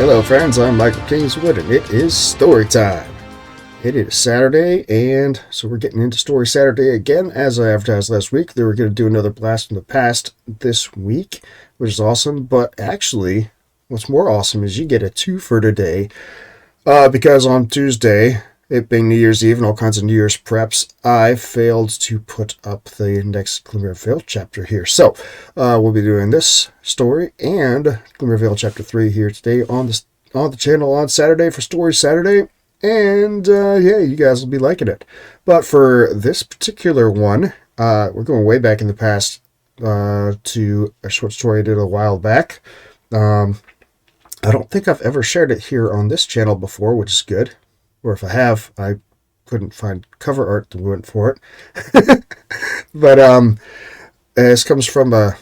Hello friends, I'm Michael Kingswood and it is story time. It is Saturday, and so we're getting into Story Saturday again. As I advertised last week, they were going to do another Blast from the Past this week, which is awesome. But actually, what's more awesome is you get a twofer today, because on Tuesday, it being New Year's Eve and all kinds of New Year's preps, I failed to put up the next Glimmer Veil chapter here. So, we'll be doing this story and Glimmer Veil chapter 3 here today on the channel on Saturday for Story Saturday. And, yeah, you guys will be liking it. But for this particular one, we're going way back in the past to a short story I did a while back. I don't think I've ever shared it here on this channel before, which is good. Or if I have, I couldn't find cover art that went for it. But this comes from a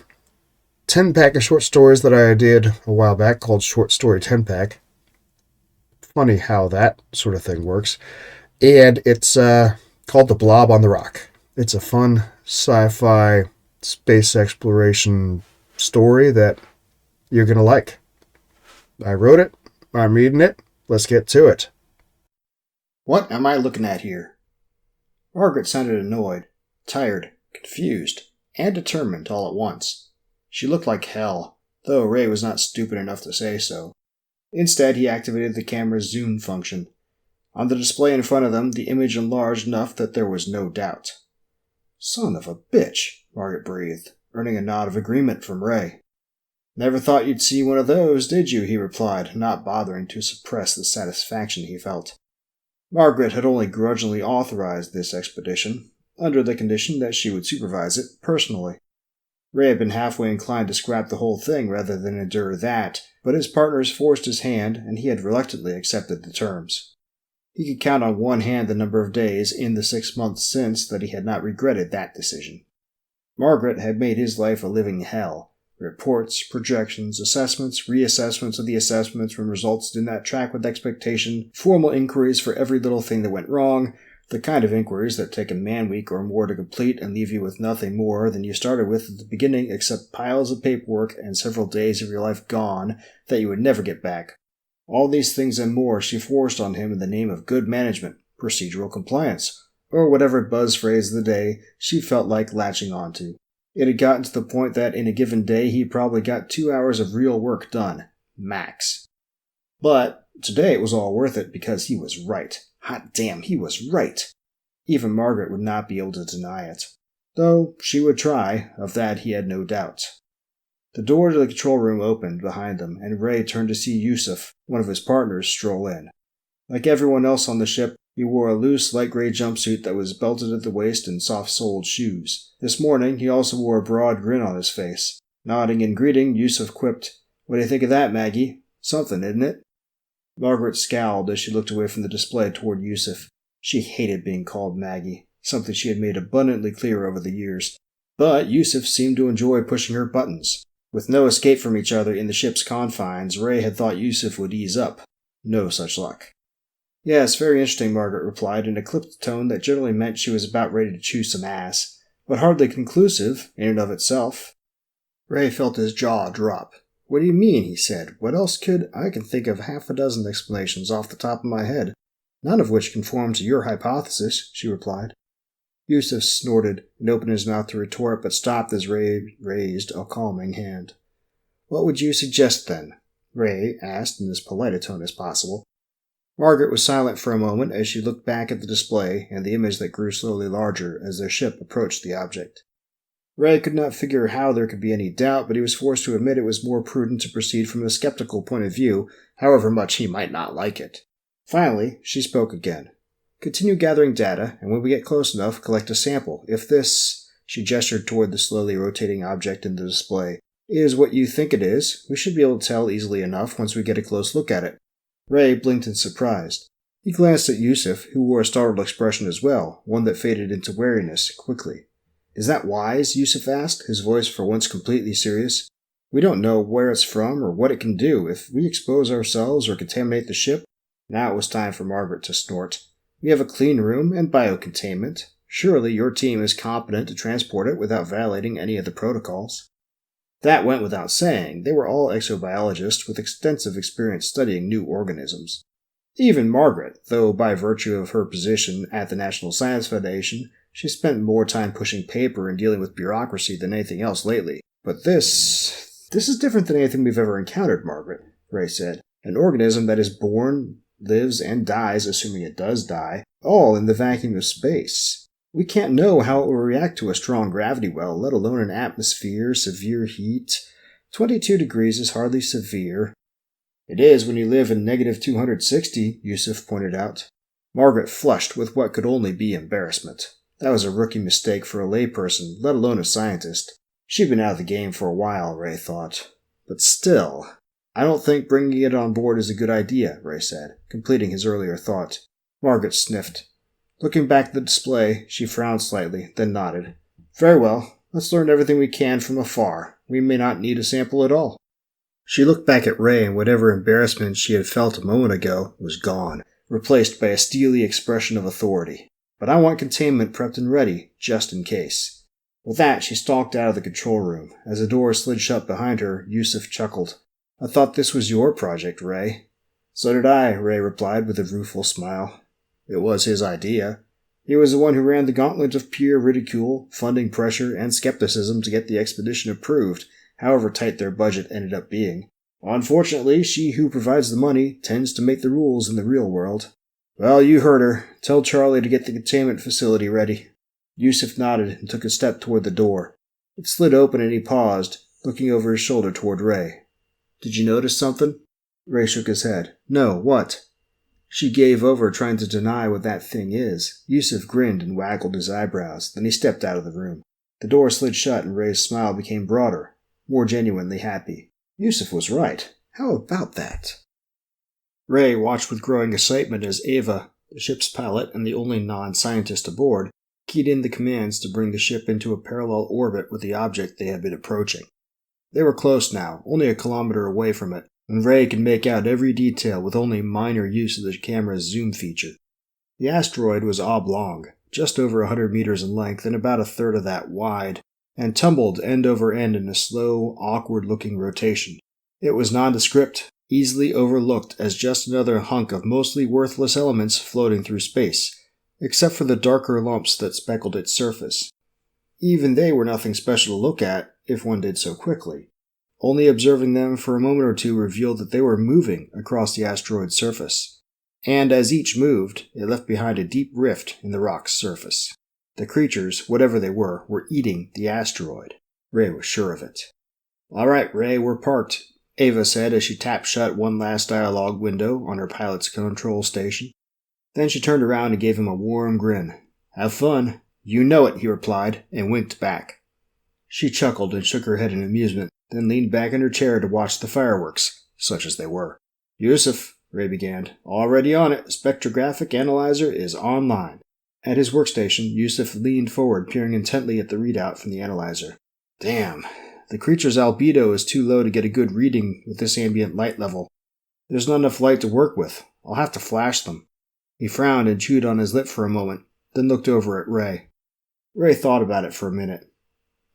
10-pack of short stories that I did a while back called Short Story 10-pack. Funny how that sort of thing works. And it's called The Blob on the Rock. It's a fun sci-fi space exploration story that you're going to like. I wrote it. I'm reading it. Let's get to it. What am I looking at here? Margaret sounded annoyed, tired, confused, and determined all at once. She looked like hell, though Ray was not stupid enough to say so. Instead, he activated the camera's zoom function. On the display in front of them, the image enlarged enough that there was no doubt. Son of a bitch, Margaret breathed, earning a nod of agreement from Ray. Never thought you'd see one of those, did you? He replied, not bothering to suppress the satisfaction he felt. Margaret had only grudgingly authorized this expedition, under the condition that she would supervise it personally. Ray had been halfway inclined to scrap the whole thing rather than endure that, but his partners forced his hand, and he had reluctantly accepted the terms. He could count on one hand the number of days in the 6 months since that he had not regretted that decision. Margaret had made his life a living hell. Reports, projections, assessments, reassessments of the assessments when results did not track with expectation, formal inquiries for every little thing that went wrong, the kind of inquiries that take a man-week or more to complete and leave you with nothing more than you started with at the beginning except piles of paperwork and several days of your life gone that you would never get back. All these things and more she forced on him in the name of good management, procedural compliance, or whatever buzz phrase of the day she felt like latching onto. It had gotten to the point that in a given day he probably got 2 hours of real work done. Max. But today it was all worth it because he was right. Hot damn, he was right. Even Margaret would not be able to deny it. Though she would try, of that he had no doubt. The door to the control room opened behind them, and Ray turned to see Yusuf, one of his partners, stroll in. Like everyone else on the ship, he wore a loose, light gray jumpsuit that was belted at the waist and soft-soled shoes. This morning, he also wore a broad grin on his face. Nodding in greeting, Yusuf quipped, "What do you think of that, Maggie? Something, isn't it?" Margaret scowled as she looked away from the display toward Yusuf. She hated being called Maggie, something she had made abundantly clear over the years. But Yusuf seemed to enjoy pushing her buttons. With no escape from each other in the ship's confines, Ray had thought Yusuf would ease up. No such luck. "Yes, very interesting," Margaret replied in a clipped tone that generally meant she was about ready to chew some ass, but hardly conclusive in and of itself. Ray felt his jaw drop. "What do you mean?" he said. "What else could... I can think of half a dozen explanations off the top of my head, none of which conform to your hypothesis," she replied. Yusuf snorted and opened his mouth to retort, but stopped as Ray raised a calming hand. "What would you suggest, then?" Ray asked in as polite a tone as possible. Margaret was silent for a moment as she looked back at the display and the image that grew slowly larger as their ship approached the object. Ray could not figure how there could be any doubt, but he was forced to admit it was more prudent to proceed from a skeptical point of view, however much he might not like it. Finally, she spoke again. "Continue gathering data, and when we get close enough, collect a sample. If this," she gestured toward the slowly rotating object in the display, "is what you think it is, we should be able to tell easily enough once we get a close look at it." Ray blinked in surprise. He glanced at Yusuf, who wore a startled expression as well, one that faded into wariness quickly. "Is that wise?" Yusuf asked, his voice for once completely serious. "We don't know where it's from or what it can do. If we expose ourselves or contaminate the ship..." Now it was time for Margaret to snort. "We have a clean room and biocontainment. Surely your team is competent to transport it without violating any of the protocols." That went without saying. They were all exobiologists with extensive experience studying new organisms. Even Margaret, though by virtue of her position at the National Science Foundation, she spent more time pushing paper and dealing with bureaucracy than anything else lately. But this is different than anything we've ever encountered, Margaret, Ray said. An organism that is born, lives, and dies, assuming it does die, all in the vacuum of space. We can't know how it will react to a strong gravity well, let alone an atmosphere, severe heat. 22 degrees is hardly severe. It is when you live in negative 260, Yusuf pointed out. Margaret flushed with what could only be embarrassment. That was a rookie mistake for a layperson, let alone a scientist. She'd been out of the game for a while, Ray thought. But still, I don't think bringing it on board is a good idea, Ray said, completing his earlier thought. Margaret sniffed. Looking back at the display, she frowned slightly, then nodded. Very well, let's learn everything we can from afar. We may not need a sample at all. She looked back at Ray, and whatever embarrassment she had felt a moment ago was gone, replaced by a steely expression of authority. But I want containment prepped and ready, just in case. With that, she stalked out of the control room. As the door slid shut behind her, Yusuf chuckled. I thought this was your project, Ray. So did I, Ray replied with a rueful smile. It was his idea. He was the one who ran the gauntlet of peer ridicule, funding pressure, and skepticism to get the expedition approved, however tight their budget ended up being. Unfortunately, she who provides the money tends to make the rules in the real world. Well, you heard her. Tell Charlie to get the containment facility ready. Yusuf nodded and took a step toward the door. It slid open and he paused, looking over his shoulder toward Ray. Did you notice something? Ray shook his head. No, what? She gave over trying to deny what that thing is. Yusuf grinned and waggled his eyebrows. Then he stepped out of the room. The door slid shut and Ray's smile became broader, more genuinely happy. Yusuf was right. How about that? Ray watched with growing excitement as Ava, the ship's pilot and the only non-scientist aboard, keyed in the commands to bring the ship into a parallel orbit with the object they had been approaching. They were close now, only a kilometer away from it, and Ray could make out every detail with only minor use of the camera's zoom feature. The asteroid was oblong, just over 100 meters in length and about a third of that wide, and tumbled end over end in a slow, awkward-looking rotation. It was nondescript, easily overlooked as just another hunk of mostly worthless elements floating through space, except for the darker lumps that speckled its surface. Even they were nothing special to look at, if one did so quickly. Only observing them for a moment or two revealed that they were moving across the asteroid's surface. And as each moved, it left behind a deep rift in the rock's surface. The creatures, whatever they were eating the asteroid. Ray was sure of it. All right, Ray, we're parked, Ava said as she tapped shut one last dialogue window on her pilot's control station. Then she turned around and gave him a warm grin. Have fun. You know it, he replied, and winked back. She chuckled and shook her head in amusement, then leaned back in her chair to watch the fireworks, such as they were. Yusuf, Ray began. Already on it. Spectrographic analyzer is online. At his workstation, Yusuf leaned forward, peering intently at the readout from the analyzer. Damn. The creature's albedo is too low to get a good reading with this ambient light level. There's not enough light to work with. I'll have to flash them. He frowned and chewed on his lip for a moment, then looked over at Ray. Ray thought about it for a minute.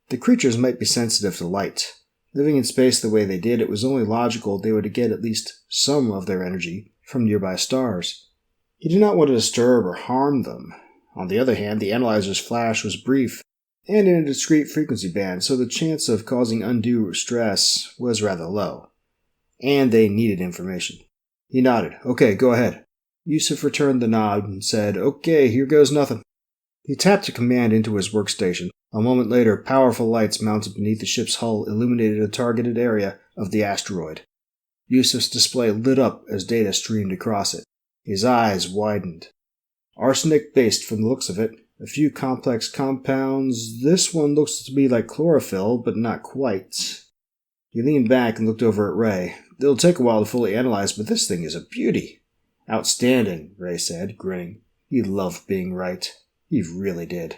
The creatures might be sensitive to light. Living in space the way they did, it was only logical they would get at least some of their energy from nearby stars. He did not want to disturb or harm them. On the other hand, the analyzer's flash was brief and in a discrete frequency band, so the chance of causing undue stress was rather low. And they needed information. He nodded. Okay, go ahead. Yusuf returned the nod and said, Okay, here goes nothing. He tapped a command into his workstation. A moment later, powerful lights mounted beneath the ship's hull illuminated a targeted area of the asteroid. Yusuf's display lit up as data streamed across it. His eyes widened. Arsenic-based from the looks of it. A few complex compounds. This one looks to be like chlorophyll, but not quite. He leaned back and looked over at Ray. It'll take a while to fully analyze, but this thing is a beauty. Outstanding, Ray said, grinning. He loved being right. He really did.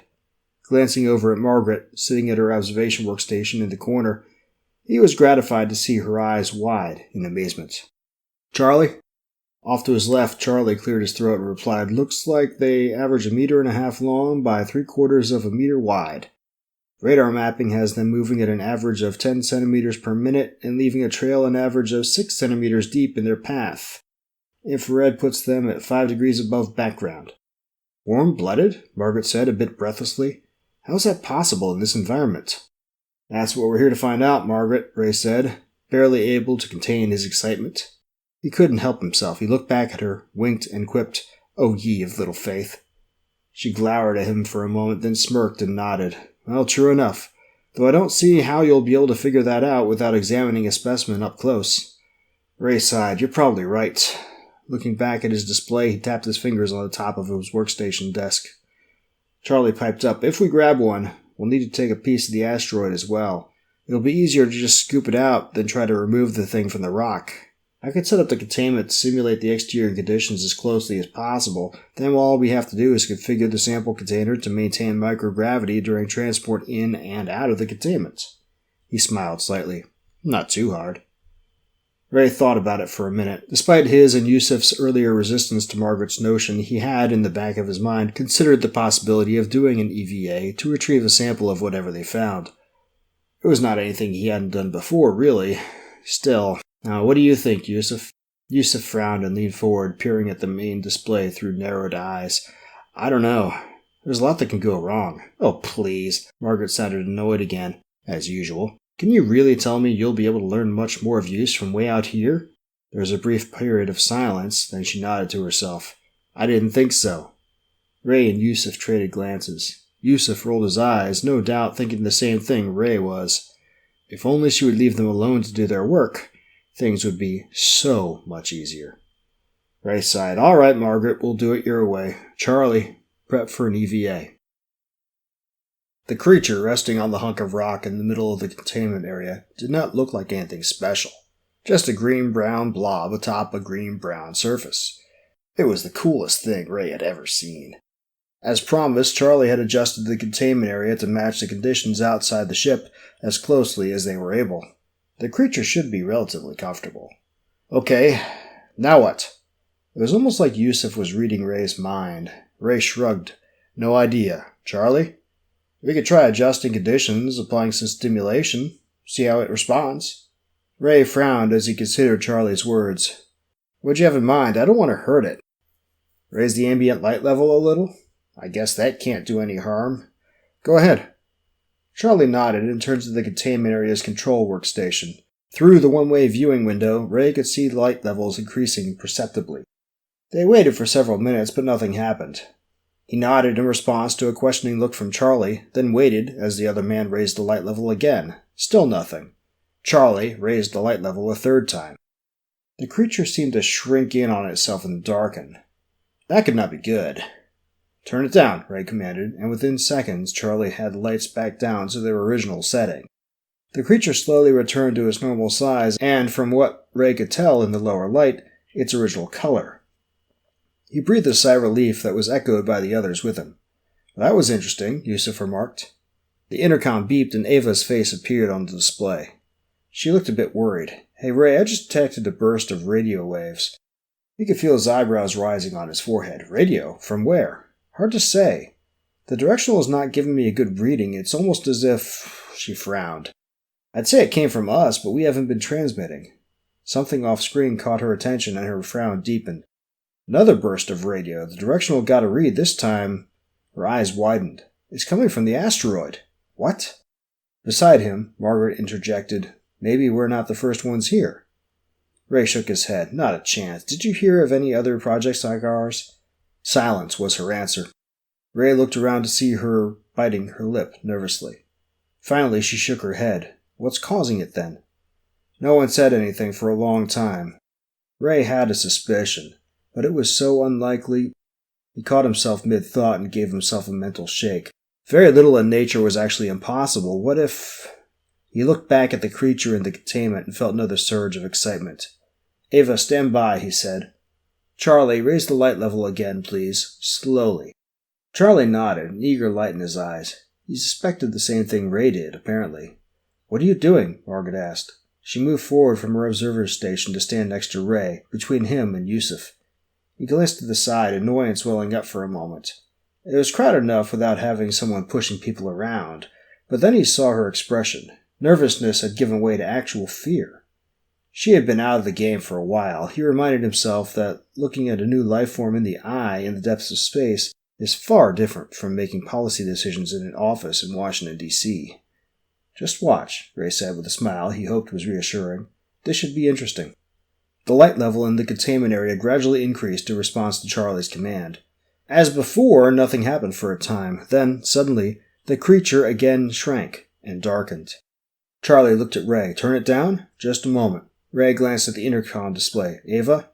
Glancing over at Margaret, sitting at her observation workstation in the corner, he was gratified to see her eyes wide in amazement. Charlie? Off to his left, Charlie cleared his throat and replied, Looks like they average 1.5 meters long by 3/4 of a meter wide. Radar mapping has them moving at an average of 10 centimeters per minute and leaving a trail an average of 6 centimeters deep in their path. Infrared puts them at 5 degrees above background. Warm-blooded? Margaret said, a bit breathlessly. How is that possible in this environment? That's what we're here to find out, Margaret, Ray said, barely able to contain his excitement. He couldn't help himself. He looked back at her, winked, and quipped, "Oh, ye of little faith." She glowered at him for a moment, then smirked and nodded. Well, true enough, though I don't see how you'll be able to figure that out without examining a specimen up close. Ray sighed. You're probably right. Looking back at his display, he tapped his fingers on the top of his workstation desk. Charlie piped up, "If we grab one, we'll need to take a piece of the asteroid as well. It'll be easier to just scoop it out than try to remove the thing from the rock. I could set up the containment to simulate the exterior conditions as closely as possible. Then all we have to do is configure the sample container to maintain microgravity during transport in and out of the containment." He smiled slightly. "Not too hard." Ray thought about it for a minute. Despite his and Yusuf's earlier resistance to Margaret's notion, he had, in the back of his mind, considered the possibility of doing an EVA to retrieve a sample of whatever they found. It was not anything he hadn't done before, really. Still, now, what do you think, Yusuf? Yusuf frowned and leaned forward, peering at the main display through narrowed eyes. "I don't know. There's a lot that can go wrong." "Oh, please." Margaret sounded annoyed again, as usual. "Can you really tell me you'll be able to learn much more of use from way out here?" There was a brief period of silence, then she nodded to herself. "I didn't think so." Ray and Yusuf traded glances. Yusuf rolled his eyes, no doubt thinking the same thing Ray was. If only she would leave them alone to do their work, things would be so much easier. Ray sighed. "All right, Margaret, we'll do it your way. Charlie, prep for an EVA." The creature resting on the hunk of rock in the middle of the containment area did not look like anything special. Just a green-brown blob atop a green-brown surface. It was the coolest thing Ray had ever seen. As promised, Charlie had adjusted the containment area to match the conditions outside the ship as closely as they were able. The creature should be relatively comfortable. "Okay, now what?" It was almost like Yusuf was reading Ray's mind. Ray shrugged. "No idea. Charlie? We could try adjusting conditions, applying some stimulation, see how it responds." Ray frowned as he considered Charlie's words. "What'd you have in mind? I don't want to hurt it." "Raise the ambient light level a little? I guess that can't do any harm. Go ahead." Charlie nodded and turned to the containment area's control workstation. Through the one-way viewing window, Ray could see light levels increasing perceptibly. They waited for several minutes, but nothing happened. He nodded in response to a questioning look from Charlie, then waited as the other man raised the light level again. Still nothing. Charlie raised the light level a third time. The creature seemed to shrink in on itself and darken. That could not be good. "Turn it down," Ray commanded, and within seconds Charlie had the lights back down to their original setting. The creature slowly returned to its normal size, and from what Ray could tell in the lower light, its original color. He breathed a sigh of relief that was echoed by the others with him. "That was interesting," Yusuf remarked. The intercom beeped and Ava's face appeared on the display. She looked a bit worried. "Hey Ray, I just detected a burst of radio waves." He could feel his eyebrows rising on his forehead. "Radio? From where?" "Hard to say. The directional is not giving me a good reading. It's almost as if..." She frowned. "I'd say it came from us, but we haven't been transmitting." Something off-screen caught her attention and her frown deepened. Another burst of radio. The directional got a read. This time, her eyes widened. "It's coming from the asteroid." "What?" Beside him, Margaret interjected, "Maybe we're not the first ones here." Ray shook his head. "Not a chance. Did you hear of any other projects like ours?" Silence was her answer. Ray looked around to see her biting her lip nervously. Finally, she shook her head. "What's causing it, then?" No one said anything for a long time. Ray had a suspicion, but it was so unlikely. He caught himself mid-thought and gave himself a mental shake. Very little in nature was actually impossible. What if... He looked back at the creature in the containment and felt another surge of excitement. "Ava, stand by," he said. "Charlie, raise the light level again, please. Slowly." Charlie nodded, an eager light in his eyes. He suspected the same thing Ray did, apparently. "What are you doing?" Margaret asked. She moved forward from her observer's station to stand next to Ray, between him and Yusuf. He glanced to the side, annoyance welling up for a moment. It was crowded enough without having someone pushing people around, But then he saw her expression. Nervousness had given way to actual fear. She had been out of the game for a while. He reminded himself that looking at a new life form in the eye in the depths of space is far different from making policy decisions in an office in Washington, D.C. "Just watch," Ray said with a smile he hoped was reassuring. "This should be interesting." The light level in the containment area gradually increased in response to Charlie's command. As before, nothing happened for a time. Then, suddenly, the creature again shrank and darkened. Charlie looked at Ray. "Turn it down?" "Just a moment." Ray glanced at the intercom display. "Ava?"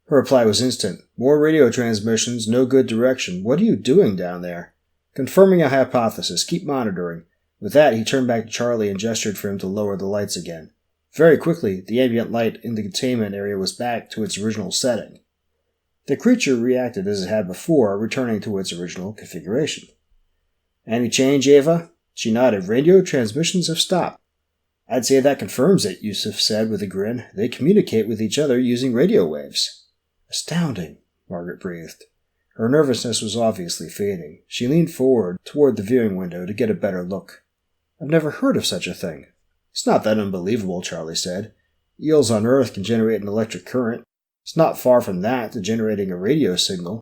Her reply was instant. "More radio transmissions, no good direction. What are you doing down there?" "Confirming a hypothesis. Keep monitoring." With that, he turned back to Charlie and gestured for him to lower the lights again. Very quickly, the ambient light in the containment area was back to its original setting. The creature reacted as it had before, returning to its original configuration. "Any change, Ava?" She nodded. "Radio transmissions have stopped." "I'd say that confirms it," Yusuf said with a grin. "They communicate with each other using radio waves." "Astounding," Margaret breathed. Her nervousness was obviously fading. She leaned forward toward the viewing window to get a better look. "I've never heard of such a thing." "It's not that unbelievable," Charlie said. "Eels on Earth can generate an electric current. It's not far from that to generating a radio signal."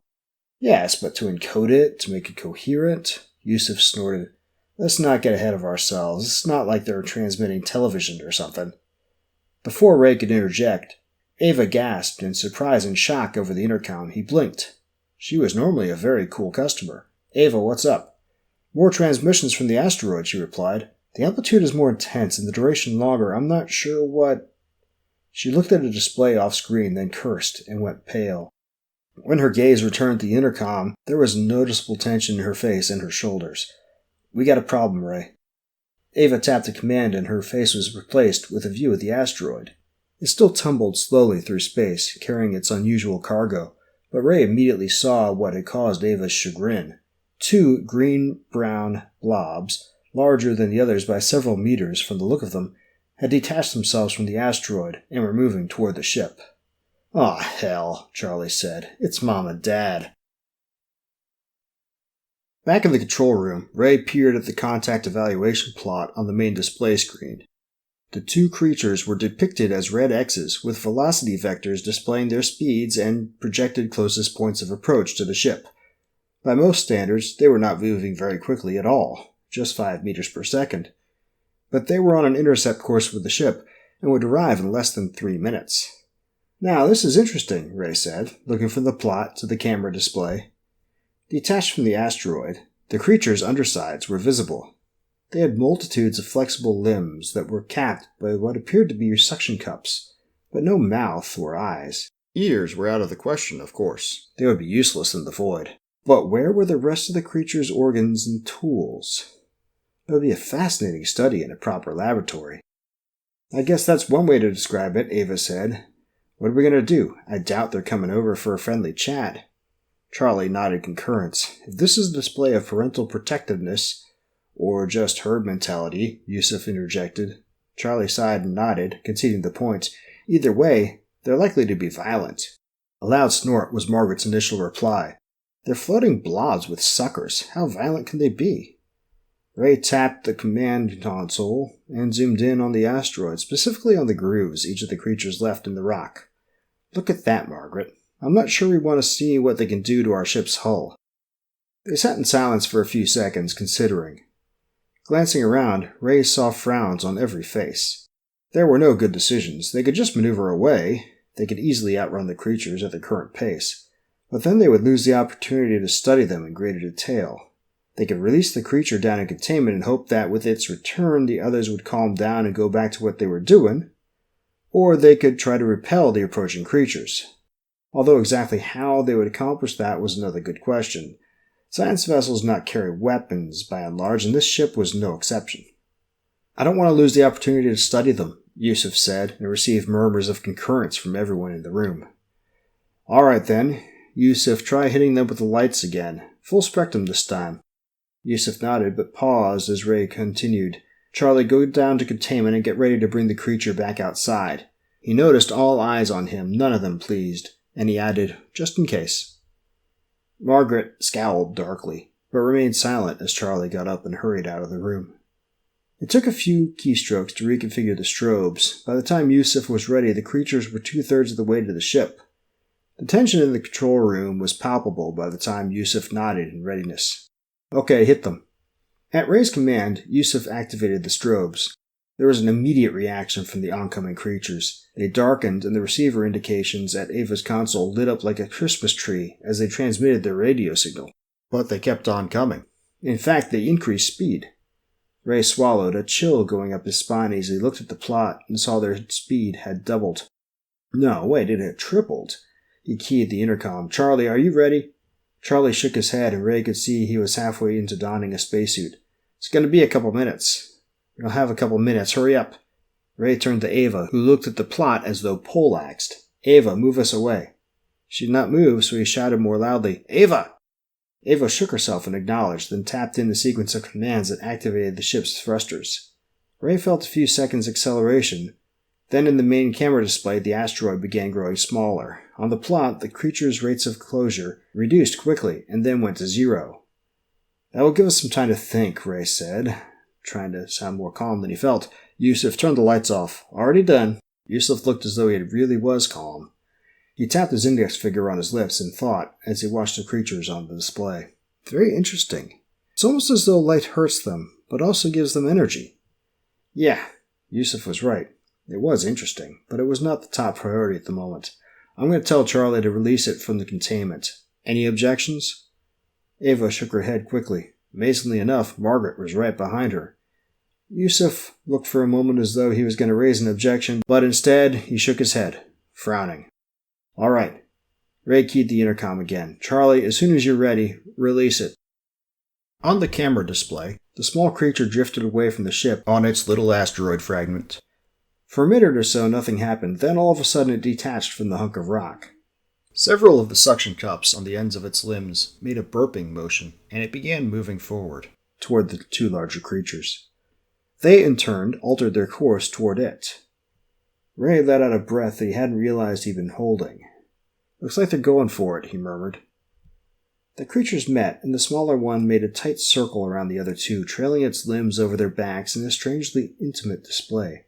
"Yes, but to encode it, to make it coherent," Yusuf snorted. "Let's not get ahead of ourselves. It's not like they're transmitting television or something." Before Ray could interject, Ava gasped in surprise and shock over the intercom. He blinked. She was normally a very cool customer. "Ava, what's up?" "More transmissions from the asteroid," she replied. "The amplitude is more intense and the duration longer. I'm not sure what—" She looked at a display off-screen, then cursed and went pale. When her gaze returned to the intercom, there was noticeable tension in her face and her shoulders. "We got a problem, Ray." Ava tapped a command and her face was replaced with a view of the asteroid. It still tumbled slowly through space, carrying its unusual cargo, but Ray immediately saw what had caused Ava's chagrin. 2 green-brown blobs, larger than the others by several meters from the look of them, had detached themselves from the asteroid and were moving toward the ship. "Aw, hell," Charlie said. "It's Mom and Dad." Back in the control room, Ray peered at the contact evaluation plot on the main display screen. The 2 creatures were depicted as red X's with velocity vectors displaying their speeds and projected closest points of approach to the ship. By most standards, they were not moving very quickly at all, just 5 meters per second. But they were on an intercept course with the ship and would arrive in less than 3 minutes. "Now, this is interesting," Ray said, looking from the plot to the camera display. Detached from the asteroid, the creatures' undersides were visible. They had multitudes of flexible limbs that were capped by what appeared to be suction cups, but no mouth or eyes. Ears were out of the question, of course. They would be useless in the void. But where were the rest of the creature's organs and tools? It would be a fascinating study in a proper laboratory. "I guess that's one way to describe it," Ava said. "What are we going to do? I doubt they're coming over for a friendly chat." Charlie nodded concurrence. "If this is a display of parental protectiveness, or just herd mentality," Yusuf interjected. Charlie sighed and nodded, conceding the point. "Either way, they're likely to be violent." A loud snort was Margaret's initial reply. "They're floating blobs with suckers. How violent can they be?" Ray tapped the command console and zoomed in on the asteroid, specifically on the grooves each of the creatures left in the rock. "Look at that, Margaret. I'm not sure we want to see what they can do to our ship's hull." They sat in silence for a few seconds, considering. Glancing around, Ray saw frowns on every face. There were no good decisions. They could just maneuver away. They could easily outrun the creatures at their current pace. But then they would lose the opportunity to study them in greater detail. They could release the creature down in containment and hope that with its return the others would calm down and go back to what they were doing. Or they could try to repel the approaching creatures. Although exactly how they would accomplish that was another good question. Science vessels do not carry weapons by and large, and this ship was no exception. "I don't want to lose the opportunity to study them," Yusuf said, and received murmurs of concurrence from everyone in the room. "All right then. Yusuf, try hitting them with the lights again. Full spectrum this time." Yusuf nodded, but paused as Ray continued. "Charlie, go down to containment and get ready to bring the creature back outside." He noticed all eyes on him, none of them pleased, and he added, "just in case." Margaret scowled darkly, but remained silent as Charlie got up and hurried out of the room. It took a few keystrokes to reconfigure the strobes. By the time Yusuf was ready, the creatures were 2/3 of the way to the ship. The tension in the control room was palpable by the time Yusuf nodded in readiness. Okay, hit them. At Ray's command, Yusuf activated the strobes. There was an immediate reaction from the oncoming creatures. They darkened, and the receiver indications at Ava's console lit up like a Christmas tree as they transmitted their radio signal. But they kept on coming. In fact, they increased speed. Ray swallowed, a chill going up his spine as he looked at the plot and saw their speed had doubled. No, wait, it had tripled. He keyed the intercom. Charlie, are you ready? Charlie shook his head, and Ray could see he was halfway into donning a spacesuit. It's going to be a couple minutes. You'll have a couple minutes. Hurry up. Ray turned to Ava, who looked at the plot as though poleaxed. Ava, move us away. She did not move, so he shouted more loudly, Ava! Ava shook herself and acknowledged, then tapped in the sequence of commands that activated the ship's thrusters. Ray felt a few seconds' acceleration. Then in the main camera display, the asteroid began growing smaller. On the plot, the creature's rates of closure reduced quickly and then went to 0. That will give us some time to think, Ray said, trying to sound more calm than he felt. Yusuf, turned the lights off. Already done. Yusuf looked as though he really was calm. He tapped his index finger on his lips in thought as he watched the creatures on the display. Very interesting. It's almost as though light hurts them, but also gives them energy. Yeah, Yusuf was right. It was interesting, but it was not the top priority at the moment. I'm going to tell Charlie to release it from the containment. Any objections? Ava shook her head quickly. Amazingly enough, Margaret was right behind her. Yusuf looked for a moment as though he was going to raise an objection, but instead he shook his head, frowning. All right. Ray keyed the intercom again. Charlie, as soon as you're ready, release it. On the camera display, the small creature drifted away from the ship on its little asteroid fragment. For a minute or so, nothing happened. Then all of a sudden it detached from the hunk of rock. Several of the suction cups on the ends of its limbs made a burping motion, and it began moving forward, toward the two larger creatures. They, in turn, altered their course toward it. Ray let out a breath that he hadn't realized he'd been holding. Looks like they're going for it, he murmured. The creatures met, and the smaller one made a tight circle around the other two, trailing its limbs over their backs in a strangely intimate display.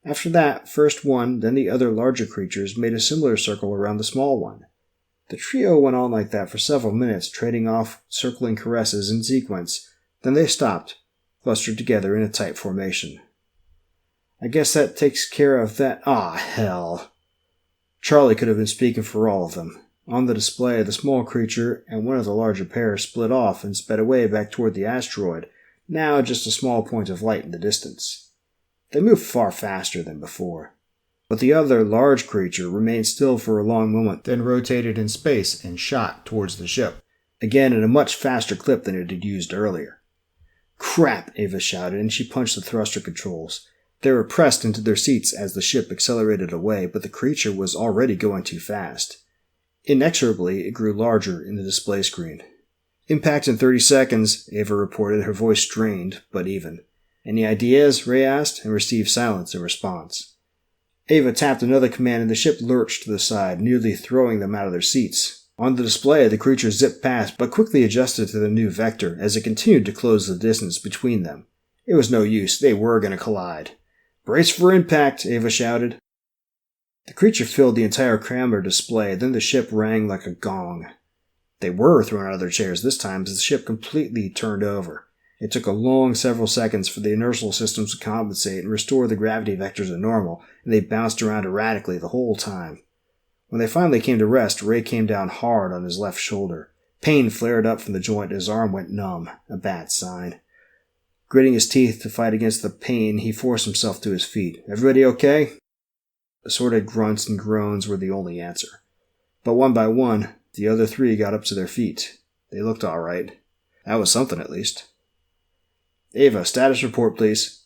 After that, first one, then the other larger creatures made a similar circle around the small one. The trio went on like that for several minutes, trading off circling caresses in sequence. Then they stopped, clustered together in a tight formation. I guess that takes care of that. Ah, hell. Charlie could have been speaking for all of them. On the display, the small creature and one of the larger pair split off and sped away back toward the asteroid, now just a small point of light in the distance. They moved far faster than before. But the other large creature remained still for a long moment, then rotated in space and shot towards the ship, again at a much faster clip than it had used earlier. Crap, Ava shouted, and she punched the thruster controls. They were pressed into their seats as the ship accelerated away, but the creature was already going too fast. Inexorably, it grew larger in the display screen. Impact in 30 seconds, Ava reported, her voice strained, but even. Any ideas? Ray asked, and received silence in response. Ava tapped another command, and the ship lurched to the side, nearly throwing them out of their seats. On the display, the creature zipped past, but quickly adjusted to the new vector as it continued to close the distance between them. It was no use. They were going to collide. Brace for impact, Ava shouted. The creature filled the entire camera display, then the ship rang like a gong. They were thrown out of their chairs this time as the ship completely turned over. It took a long several seconds for the inertial systems to compensate and restore the gravity vectors to normal, and they bounced around erratically the whole time. When they finally came to rest, Ray came down hard on his left shoulder. Pain flared up from the joint and his arm went numb, a bad sign. Gritting his teeth to fight against the pain, he forced himself to his feet. Everybody okay? Assorted grunts and groans were the only answer. But one by one, the other three got up to their feet. They looked all right. That was something, at least. Ava, status report, please.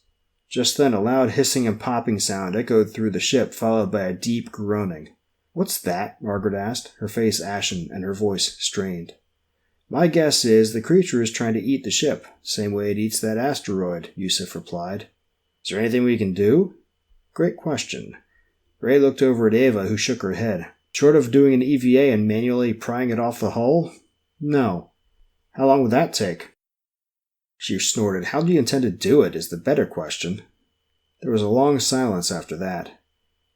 Just then, a loud hissing and popping sound echoed through the ship, followed by a deep groaning. What's that? Margaret asked, her face ashen and her voice strained. My guess is the creature is trying to eat the ship, same way it eats that asteroid, Yusuf replied. Is there anything we can do? Great question. Ray looked over at Ava, who shook her head. Short of doing an EVA and manually prying it off the hull? No. How long would that take? She snorted. How do you intend to do it is the better question. There was a long silence after that.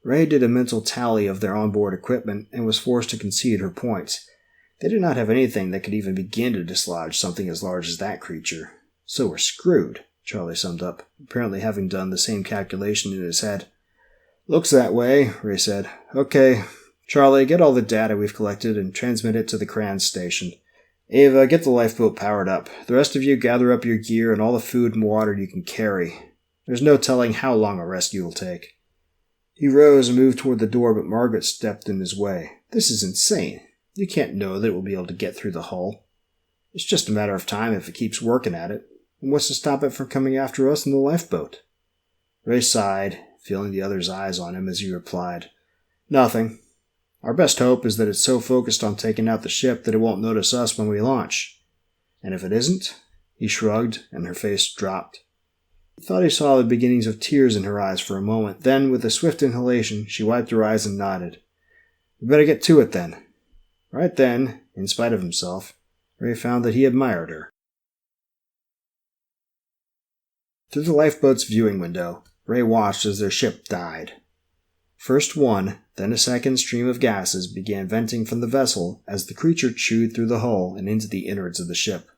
Ray did a mental tally of their onboard equipment and was forced to concede her points. They did not have anything that could even begin to dislodge something as large as that creature. So we're screwed, Charlie summed up, apparently having done the same calculation in his head. Looks that way, Ray said. Okay, Charlie, get all the data we've collected and transmit it to the Kranz station. Ava, get the lifeboat powered up. The rest of you gather up your gear and all the food and water you can carry. There's no telling how long a rescue will take. He rose and moved toward the door, but Margaret stepped in his way. This is insane. You can't know that it will be able to get through the hull. It's just a matter of time if it keeps working at it. And what's to stop it from coming after us in the lifeboat? Ray sighed, feeling the other's eyes on him as he replied, Nothing. Our best hope is that it's so focused on taking out the ship that it won't notice us when we launch. And if it isn't? He shrugged, and her face dropped. He thought he saw the beginnings of tears in her eyes for a moment. Then, with a swift inhalation, she wiped her eyes and nodded. We better get to it, then. Right then, in spite of himself, Ray found that he admired her. Through the lifeboat's viewing window, Ray watched as their ship died. First one, then a second stream of gases began venting from the vessel as the creature chewed through the hull and into the innards of the ship.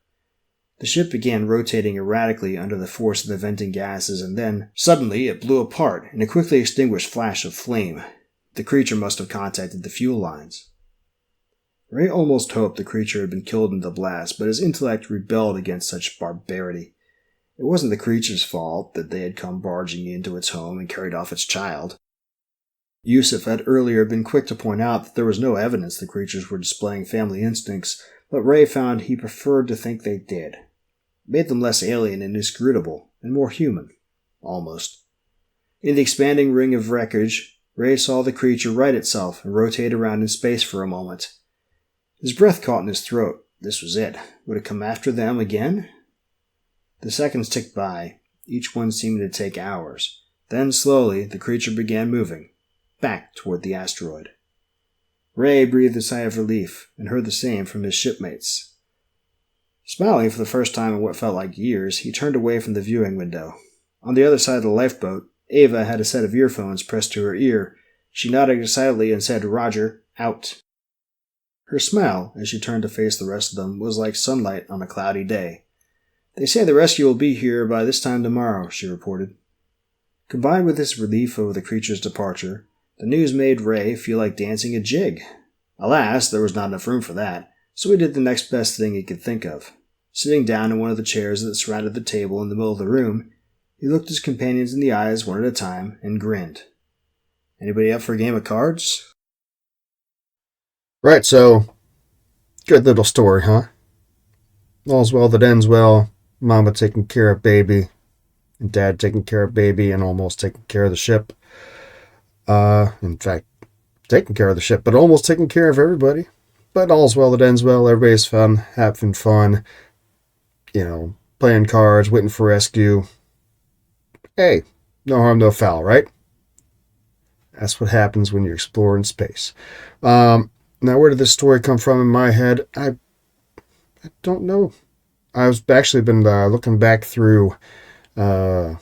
The ship began rotating erratically under the force of the venting gases, and then, suddenly, it blew apart in a quickly extinguished flash of flame. The creature must have contacted the fuel lines. Ray almost hoped the creature had been killed in the blast, but his intellect rebelled against such barbarity. It wasn't the creature's fault that they had come barging into its home and carried off its child. Yusuf had earlier been quick to point out that there was no evidence the creatures were displaying family instincts, but Ray found he preferred to think they did. It made them less alien and inscrutable, and more human. Almost. In the expanding ring of wreckage, Ray saw the creature right itself and rotate around in space for a moment. His breath caught in his throat. This was it. Would it come after them again? The seconds ticked by, each one seeming to take hours. Then, slowly, the creature began moving, back toward the asteroid. Ray breathed a sigh of relief and heard the same from his shipmates. Smiling for the first time in what felt like years, he turned away from the viewing window. On the other side of the lifeboat, Ava had a set of earphones pressed to her ear. She nodded excitedly and said, Roger, out. Her smile, as she turned to face the rest of them, was like sunlight on a cloudy day. They say the rescue will be here by this time tomorrow, she reported. Combined with this relief over the creature's departure, the news made Ray feel like dancing a jig. Alas, there was not enough room for that, so he did the next best thing he could think of. Sitting down in one of the chairs that surrounded the table in the middle of the room, he looked his companions in the eyes one at a time and grinned. Anybody up for a game of cards? Right, so, good little story, huh? All's well that ends well. Mama taking care of baby, and Dad taking care of baby, and almost taking care of the ship. In fact, taking care of the ship, but almost taking care of everybody. But all's well that ends well. Everybody's fun, having fun. Playing cards, waiting for rescue. Hey, no harm, no foul, right? That's what happens when you're exploring space. Now, where did this story come from in my head? I don't know. I've actually been looking back through The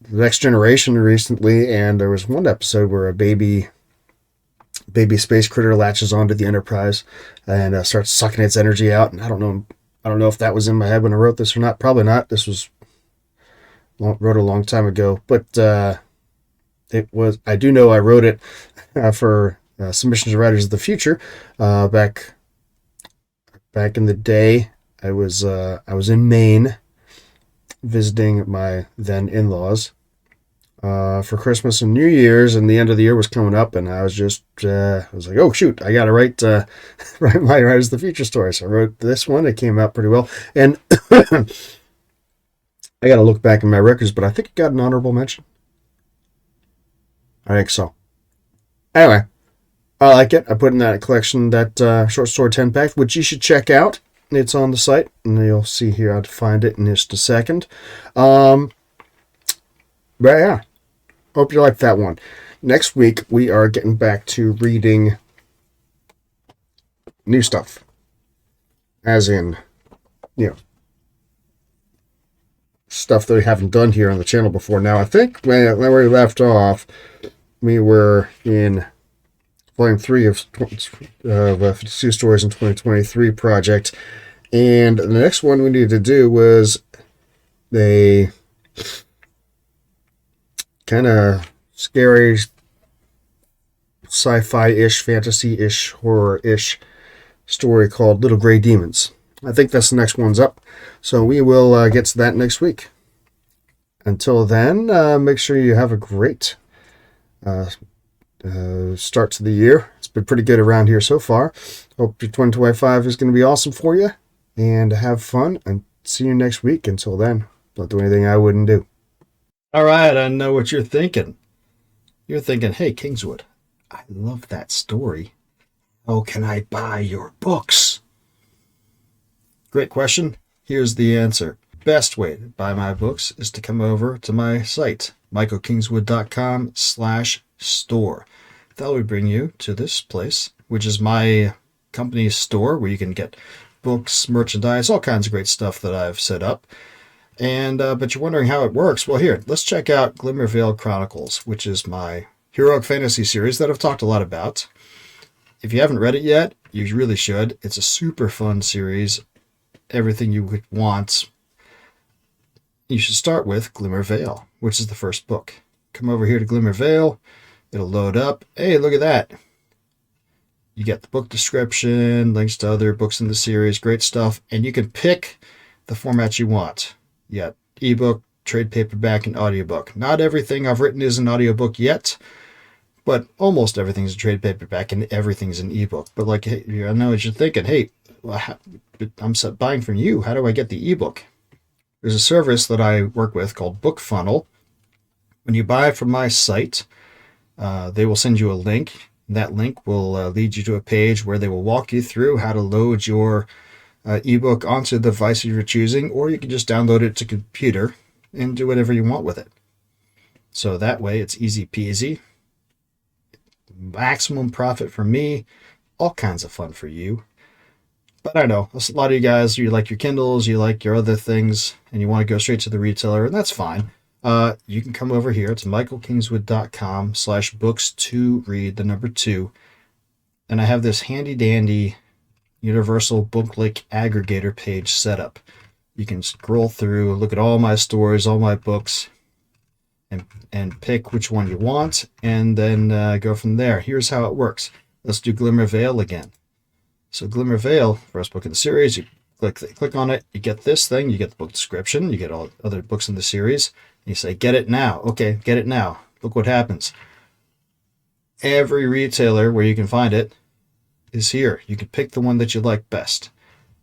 Next Generation recently, and there was one episode where a baby space critter latches onto the Enterprise and starts sucking its energy out. And I don't know if that was in my head when I wrote this or not. Probably not. This was wrote a long time ago, but it was. I do know I wrote it for Submissions to Writers of the Future back in the day. I was in Maine visiting my then in-laws for Christmas and New Year's, and the end of the year was coming up, and I was just I was like, oh shoot, I gotta write my Writers of the Future story. So I wrote this one. It came out pretty well, and I gotta look back in my records, but I think it got an honorable mention. I think so. Anyway, I like it. I put in that collection, that short story 10-pack, which you should check out. It's on the site, and you'll see here how to find it in just a second. But yeah, hope you like that one. Next week, we are getting back to reading new stuff. As in, stuff that we haven't done here on the channel before. Now, I think when we left off, we were in Volume 3 of 52 Stories in 2023 project. And the next one we needed to do was a kind of scary, sci-fi-ish, fantasy-ish, horror-ish story called Little Gray Demons. I think that's the next one's up. So we will get to that next week. Until then, make sure you have a great start to the year. It's been pretty good around here so far. Hope your 2025 is going to be awesome for you. And have fun. And see you next week. Until then, don't do anything I wouldn't do. All right, I know what you're thinking. You're thinking, hey, Kingswood, I love that story. How can I buy your books? Great question. Here's the answer. Best way to buy my books is to come over to my site, michaelkingswood.com/store. That will bring you to this place, which is my company's store where you can get books, merchandise, all kinds of great stuff that I've set up. And but you're wondering how it works. Well, here, let's check out Glimmervale Chronicles, which is my heroic fantasy series that I've talked a lot about. If you haven't read it yet, you really should. It's a super fun series. Everything you would want. You should start with Glimmervale, which is the first book. Come over here to Glimmervale. It'll load up. Hey, look at that. You get the book description, links to other books in the series, great stuff. And you can pick the format you want. You got ebook, trade paperback, and audiobook. Not everything I've written is an audiobook yet, but almost everything's a trade paperback and everything's an ebook. But like, hey, I know what you're thinking. Hey, I'm buying from you. How do I get the ebook? There's a service that I work with called Book Funnel. When you buy from my site, they will send you a link. That link will lead you to a page where they will walk you through how to load your ebook onto the device you're choosing, or you can just download it to computer and do whatever you want with it. So that way it's easy peasy. Maximum profit for me. All kinds of fun for you. But I know, a lot of you guys, you like your Kindles, you like your other things, and you want to go straight to the retailer, and that's fine. You can come over here to michaelkingswood.com/books2read, the number 2. And I have this handy-dandy universal book-like aggregator page set up. You can scroll through, look at all my stories, all my books, and pick which one you want, and then go from there. Here's how it works. Let's do Glimmervale again. So Glimmervale, first book in the series, you click on it, you get this thing, you get the book description, you get all other books in the series, and you say, get it now. Okay, get it now. Look what happens. Every retailer where you can find it is here. You can pick the one that you like best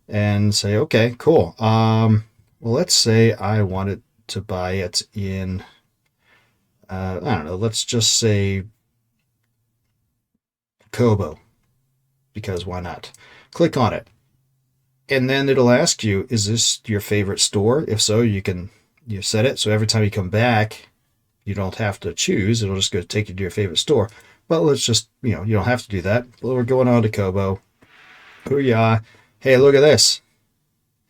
and say, okay, cool. Well, let's say I wanted to buy it in, I don't know, let's just say Kobo, because why not? Click on it. And then it'll ask you, is this your favorite store? If so, you set it. So every time you come back, you don't have to choose. It'll just go take you to your favorite store. But let's just, you don't have to do that. Well, we're going on to Kobo. Hoo-yah. Hey, look at this.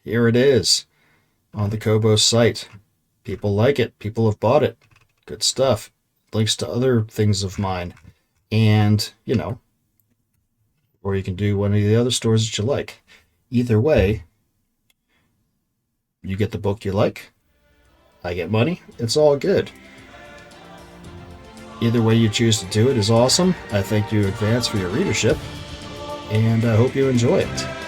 Here it is on the Kobo site. People like it. People have bought it. Good stuff. Links to other things of mine. And, or you can do one of the other stores that you like. Either way, you get the book you like. I get money. It's all good. Either way you choose to do it is awesome. I thank you in advance for your readership, and I hope you enjoy it.